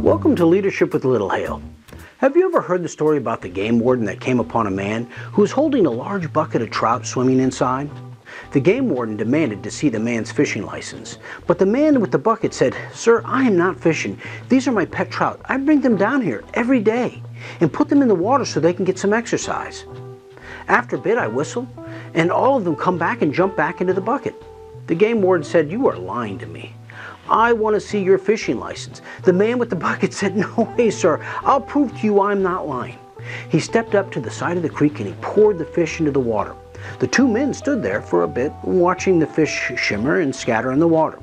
Welcome to Leadership with Littlehale. Have you ever heard the story about the game warden that came upon a man who was holding a large bucket of trout swimming inside? The game warden demanded to see the man's fishing license, but the man with the bucket said, "Sir, I am not fishing. These are my pet trout. I bring them down here every day and put them in the water so they can get some exercise. After a bit, I whistle, and all of them come back and jump back into the bucket." The game warden said, "You are lying to me. I want to see your fishing license." The man with the bucket said, "No way, sir. I'll prove to you I'm not lying." He stepped up to the side of the creek and he poured the fish into the water. The two men stood there for a bit, watching the fish shimmer and scatter in the water.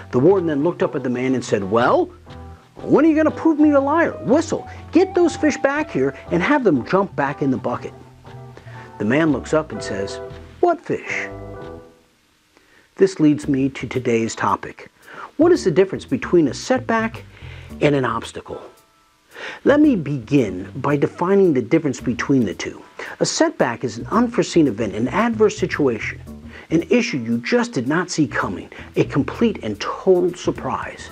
The warden then looked up at the man and said, "Well, when are you going to prove me a liar? Whistle, get those fish back here and have them jump back in the bucket." The man looks up and says, "What fish?" This leads me to today's topic. What is the difference between a setback and an obstacle? Let me begin by defining the difference between the two. A setback is an unforeseen event, an adverse situation, an issue you just did not see coming, a complete and total surprise.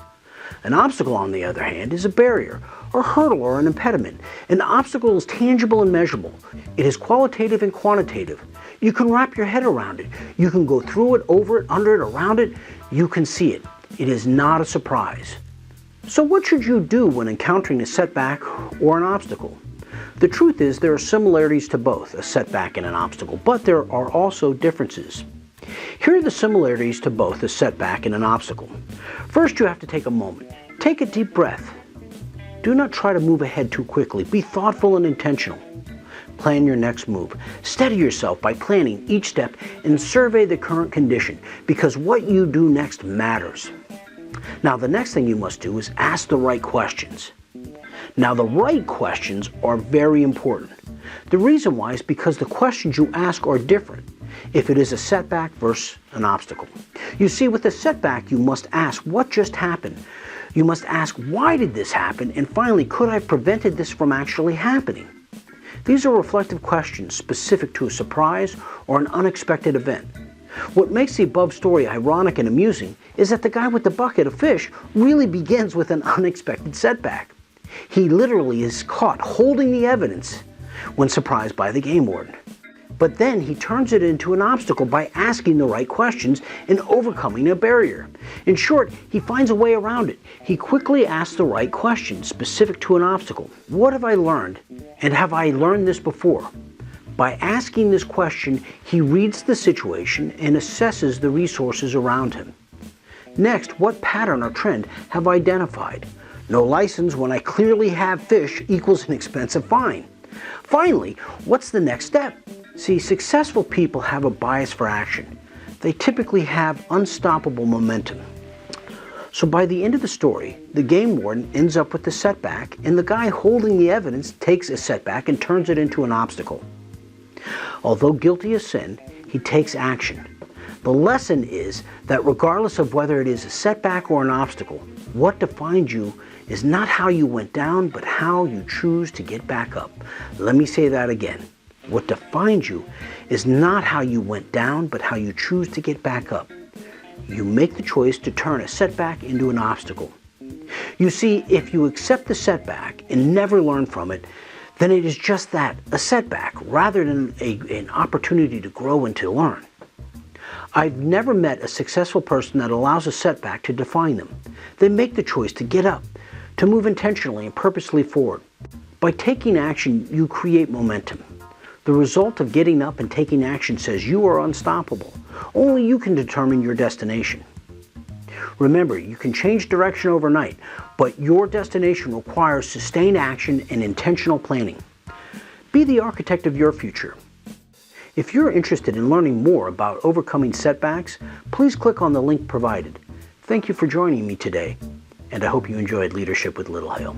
An obstacle, on the other hand, is a barrier, a hurdle, or an impediment. An obstacle is tangible and measurable. It is qualitative and quantitative. You can wrap your head around it. You can go through it, over it, under it, around it. You can see it. It is not a surprise. So what should you do when encountering a setback or an obstacle? The truth is there are similarities to both a setback and an obstacle, but there are also differences. Here are the similarities to both a setback and an obstacle. First, you have to take a moment. Take a deep breath. Do not try to move ahead too quickly. Be thoughtful and intentional. Plan your next move. Steady yourself by planning each step and survey the current condition, because what you do next matters. Now, the next thing you must do is ask the right questions. Now, the right questions are very important. The reason why is because the questions you ask are different if it is a setback versus an obstacle. You see, with a setback, you must ask, what just happened? You must ask, why did this happen? And finally, could I have prevented this from actually happening? These are reflective questions specific to a surprise or an unexpected event. What makes the above story ironic and amusing is that the guy with the bucket of fish really begins with an unexpected setback. He literally is caught holding the evidence when surprised by the game warden. But then he turns it into an obstacle by asking the right questions and overcoming a barrier. In short, he finds a way around it. He quickly asks the right questions specific to an obstacle. What have I learned? And have I learned this before? By asking this question, he reads the situation and assesses the resources around him. Next, what pattern or trend have I identified? No license when I clearly have fish equals an expensive fine. Finally, what's the next step? See, successful people have a bias for action. They typically have unstoppable momentum. So by the end of the story, the game warden ends up with the setback, and the guy holding the evidence takes a setback and turns it into an obstacle. Although guilty of sin, he takes action. The lesson is that regardless of whether it is a setback or an obstacle, what defines you is not how you went down, but how you choose to get back up. Let me say that again. What defines you is not how you went down, but how you choose to get back up. You make the choice to turn a setback into an obstacle. You see, if you accept the setback and never learn from it, then it is just that, a setback, rather than an opportunity to grow and to learn. I've never met a successful person that allows a setback to define them. They make the choice to get up, to move intentionally and purposely forward. By taking action, you create momentum. The result of getting up and taking action says you are unstoppable. Only you can determine your destination. Remember, you can change direction overnight, but your destination requires sustained action and intentional planning. Be the architect of your future. If you're interested in learning more about overcoming setbacks, please click on the link provided. Thank you for joining me today, and I hope you enjoyed Leadership with Littlehale.